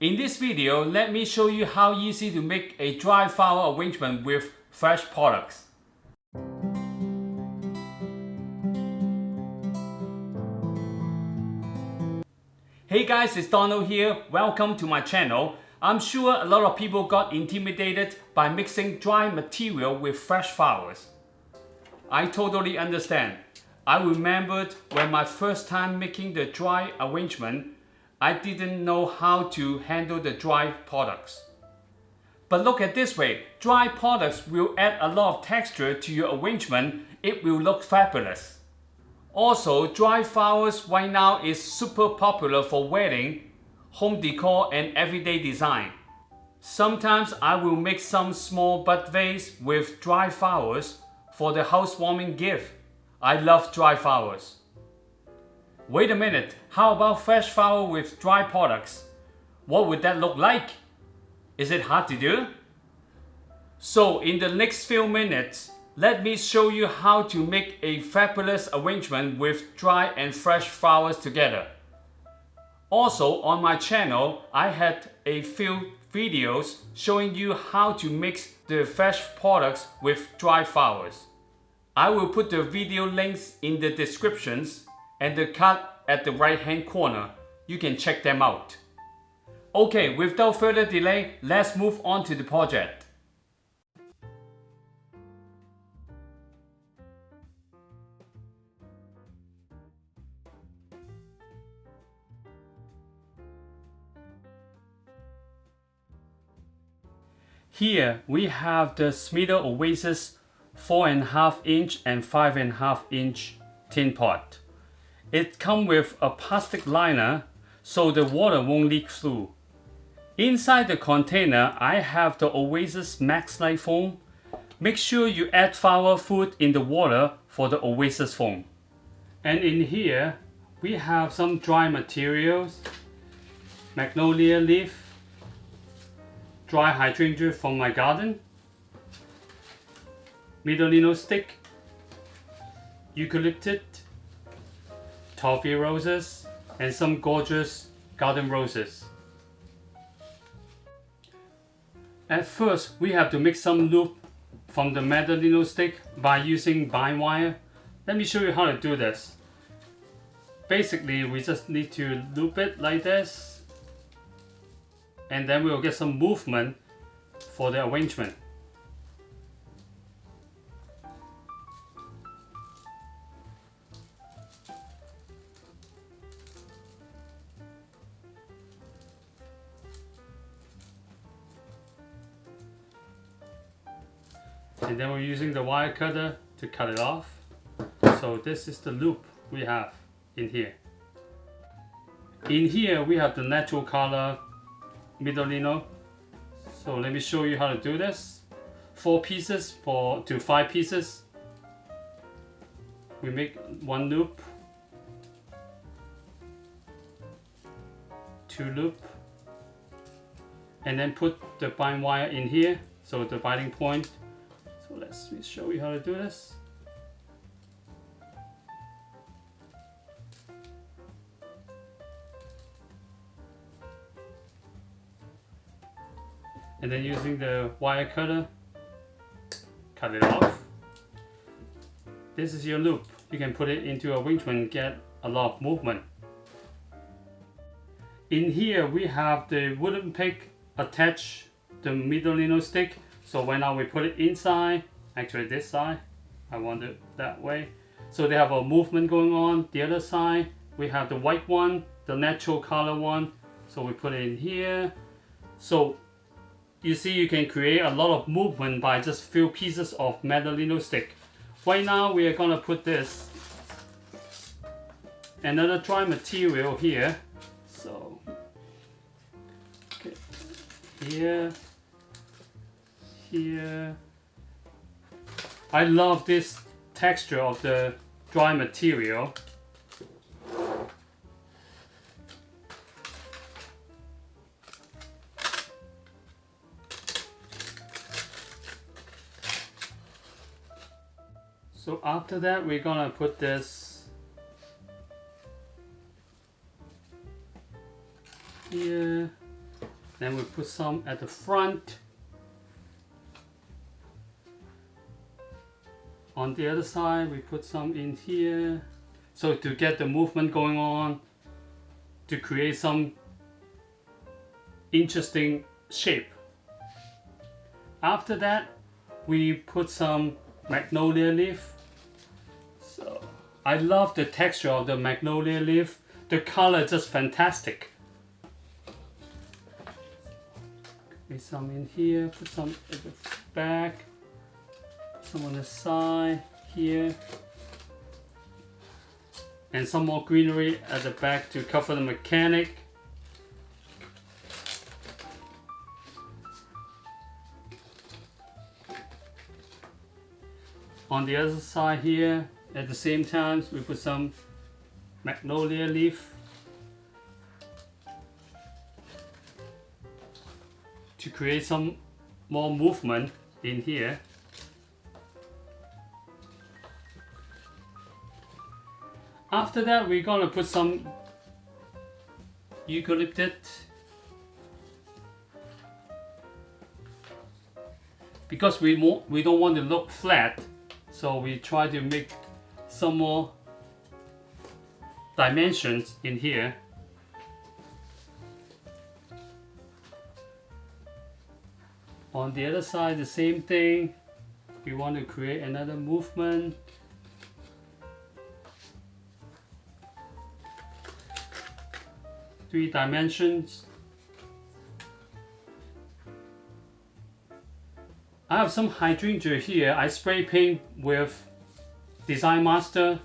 In this video, let me show you how easy to make a dry flower arrangement with fresh products. Hey guys, it's Donald here. Welcome to my channel. I'm sure a lot of people got intimidated by mixing dry material with fresh flowers. I totally understand. I remembered when my first time making the dry arrangement, I didn't know how to handle the dry products. But look at this way, dry products will add a lot of texture to your arrangement. It will look fabulous. Also, dry flowers right now is super popular for wedding, home decor and everyday design. Sometimes I will make some small bud vase with dry flowers for the housewarming gift. I love dry flowers. Wait a minute, how about fresh flower with dry products? What would that look like? Is it hard to do? So in the next few minutes, let me show you how to make a fabulous arrangement with dry and fresh flowers together. Also on my channel, I had a few videos showing you how to mix the fresh products with dry flowers. I will put the video links in the descriptions and the card at the right hand corner. You can check them out. Okay, without further delay, let's move on to the project. Here we have the Smithers Oasis 4.5 inch and 5.5 inch tin pot. It comes with a plastic liner so the water won't leak through. Inside the container, I have the Oasis Max Light foam. Make sure you add flower food in the water for the Oasis foam. And in here, we have some dry materials, magnolia leaf, dry hydrangea from my garden, Midolino stick, eucalyptus, toffee roses, and some gorgeous garden roses. At first, we have to make some loop from the Midolino stick by using bind wire. Let me show you how to do this. Basically, we just need to loop it like this, and then we'll get some movement for the arrangement. And then we're using the wire cutter to cut it off. So this is the loop we have in here. In here we have the natural color Midolino. So let me show you how to do this. 4 pieces to 5 pieces. We make 1 loop, 2 loop, and then put the bind wire in here. So the binding point. So let's show you how to do this. And then using the wire cutter, cut it off. This is your loop. You can put it into arrangement and get a lot of movement. In here we have the wooden peg attached the Midolino stick. So right now we put it inside, actually this side, I want it that way. So they have a movement going on. The other side, we have the white one, the natural color one. So we put it in here. So you see you can create a lot of movement by just few pieces of Midolino stick. Right now we are gonna put this, another dry material here. So, okay, here. Here. I love this texture of the dry material. So after that, we're gonna put this here Then we put some at the front. On the other side, we put some in here. So to get the movement going on, to create some interesting shape. After that, we put some magnolia leaf. So I love the texture of the magnolia leaf. The color is just fantastic. Put some in here, put some at the back, some on the side here, and some more greenery at the back to cover the mechanic. On the other side here, at the same time, we put some magnolia leaf to create some more movement in here. After that, we're gonna put some eucalyptus, because we don't want to look flat, so we try to make some more dimensions in here. On the other side, the same thing. We want to create another movement. Three dimensions. I have some hydrangea here. I spray paint with Design Master,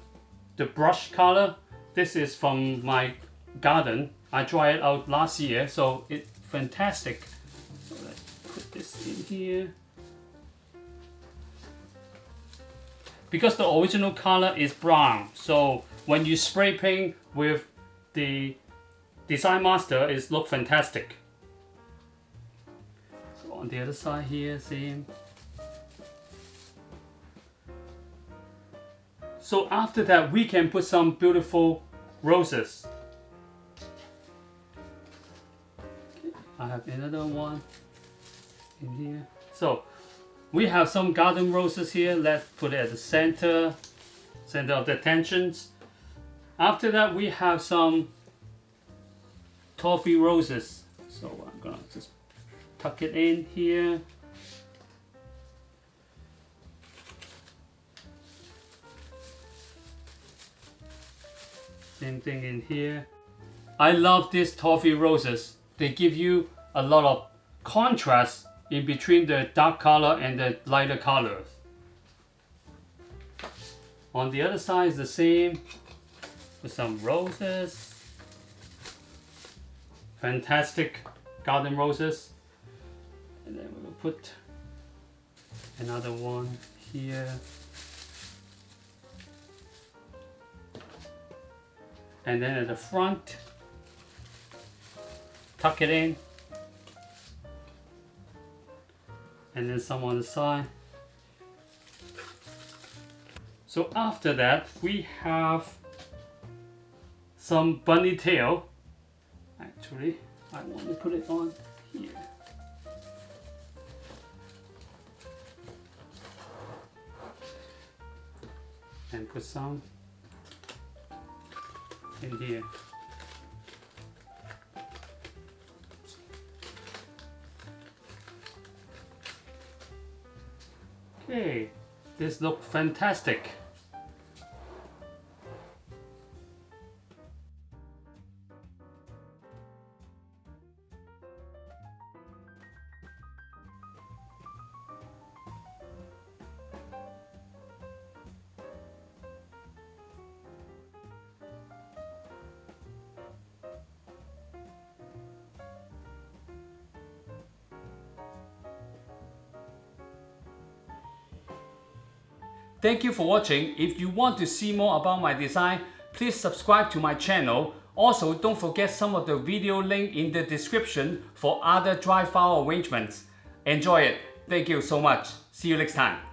the brush color. This is from my garden. I dried it out last year, so it's fantastic. So let's put this in here. Because the original color is brown, so when you spray paint with the Design Master, it looks fantastic. So on the other side here, same. So after that, we can put some beautiful roses. Okay, I have another one in here. So we have some garden roses here. Let's put it at the center of the attentions. After that, we have some toffee roses. So I'm gonna just tuck it in here. Same thing in here. I love these toffee roses. They give you a lot of contrast in between the dark color and the lighter colors. On the other side is the same, with some roses. Fantastic garden roses. And then we will put another one here. And then at the front, tuck it in. And then some on the side. So after that, we have some bunny tail. Actually, I want to put it on here. And put some in here. Okay, this looks fantastic. Thank you for watching. If you want to see more about my design, please subscribe to my channel. Also, don't forget some of the video link in the description for other dry flower arrangements. Enjoy it. Thank you so much. See you next time.